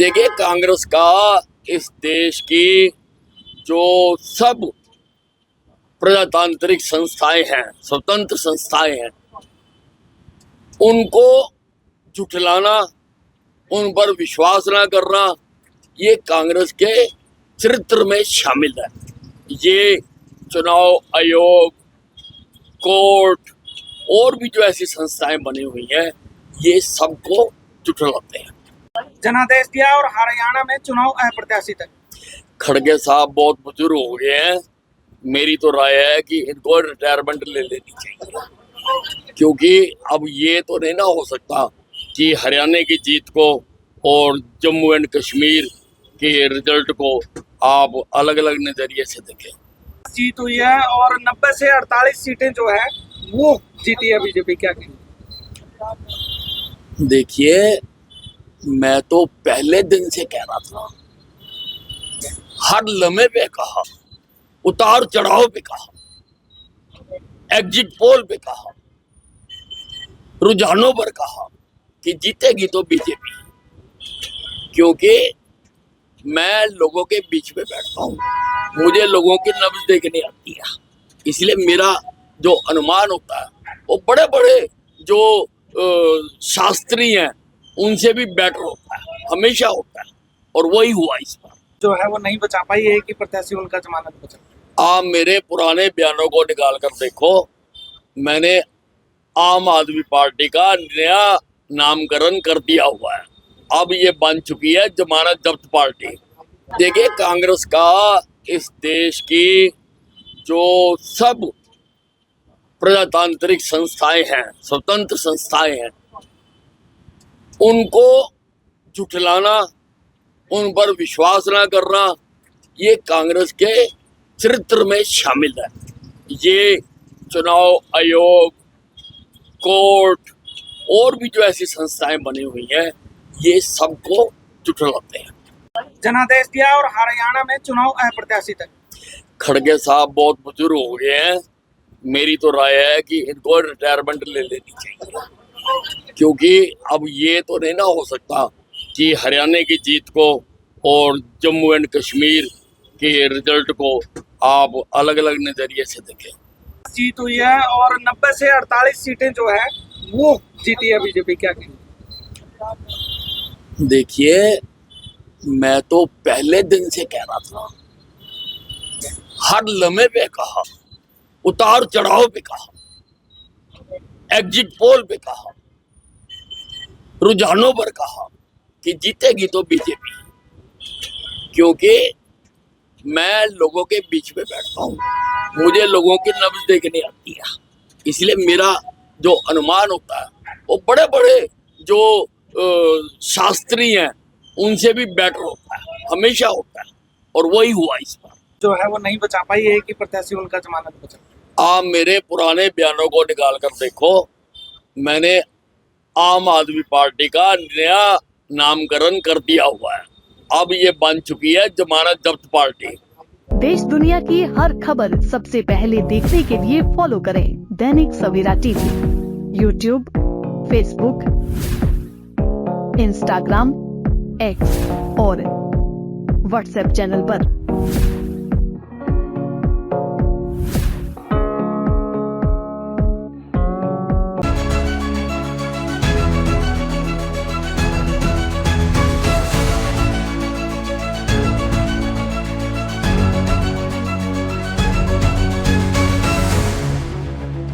देखिए, कांग्रेस का इस देश की जो सब प्रजातांत्रिक संस्थाएं हैं, स्वतंत्र संस्थाएं हैं, उनको झुठलाना, उन पर विश्वास ना करना, ये कांग्रेस के चरित्र में शामिल है। ये चुनाव आयोग, कोर्ट और भी जो ऐसी संस्थाएं बनी हुई हैं, ये सबको झुठलाते हैं। जनादेश दिया और हरियाणा में चुनाव अप्रत्याशित है। खड़गे साहब बहुत बुजुर्ग हो गए हैं। मेरी तो राय है कि इनको रिटायरमेंट ले लेनी चाहिए, क्योंकि अब ये तो नहीं ना हो सकता कि हरियाणा की जीत को और जम्मू एंड कश्मीर के रिजल्ट को आप अलग अलग नजरिए से देखें। जीत हुई है और 90 से 48 सीटें जो है वो जीती है बीजेपी। क्या कहेंगे? देखिए, मैं तो पहले दिन से कह रहा था, हर लम्हे पे कहा, उतार चढ़ाव पे कहा, एग्जिट पोल पे कहा, रुझानों पर कहा कि जीतेगी तो बीजेपी, क्योंकि मैं लोगों के बीच में बैठता हूँ, मुझे लोगों की नब्ज देखने आती है, इसलिए मेरा जो अनुमान होता है वो बड़े बड़े जो शास्त्री हैं उनसे भी बेटर होता है, हमेशा होता है, और वही हुआ इस बार। जो है वो नहीं बचा पाई है कि प्रत्याशी उनका जमानत बचा। आप मेरे पुराने बयानों को निकाल कर देखो, मैंने आम आदमी पार्टी का नया नामकरण कर दिया हुआ है। अब ये बन चुकी है जमानत जब्त पार्टी। देखिए, कांग्रेस का इस देश की जो सब प्रजातांत्रिक संस्थाएं हैं, स्वतंत्र संस्थाएं हैं, उनको झुठलाना, उन पर विश्वास ना करना, ये कांग्रेस के चरित्र में शामिल है। ये चुनाव आयोग, कोर्ट और भी जो ऐसी संस्थाएं बनी हुई हैं, ये सबको झुठलाते हैं। जनादेश दिया और हरियाणा में चुनाव अप्रत्याशित है। खड़गे साहब बहुत बुजुर्ग हो गए हैं। मेरी तो राय है कि इनको रिटायरमेंट ले लेनी चाहिए, क्योंकि अब ये तो नहीं ना हो सकता कि हरियाणा की जीत को और जम्मू एंड कश्मीर के रिजल्ट को आप अलग अलग नजरिए से देखें। जीत हुई है और 90 से 48 सीटें जो है वो जीती है बीजेपी। क्या कहेंगे? देखिए, मैं तो पहले दिन से कह रहा था, हर लम्हे पे कहा, उतार चढ़ाव पे कहा, एग्जिट पोल पे कहा, रुझानों पर कहा कि जीतेगी तो बीजेपी, क्योंकि मैं लोगों के बीच में बैठता हूँ, मुझे लोगों की नब्ज देखने आती है, इसलिए मेरा जो अनुमान होता है वो बड़े बड़े जो शास्त्री हैं उनसे भी बेटर होता है, हमेशा होता है, और वही हुआ इस बार। जो है वो नहीं बचा पाई है कि प्रत्याशी उनका जमानत बचा। आप मेरे पुराने बयानों को निकाल कर देखो, मैंने आम आदमी पार्टी का नया नामकरण कर दिया हुआ है। अब ये बन चुकी है जमानत जब्त पार्टी। देश दुनिया की हर खबर सबसे पहले देखने के लिए फॉलो करें Dainik Savera TV, YouTube, Facebook, Instagram, X और व्हाट्सएप चैनल पर।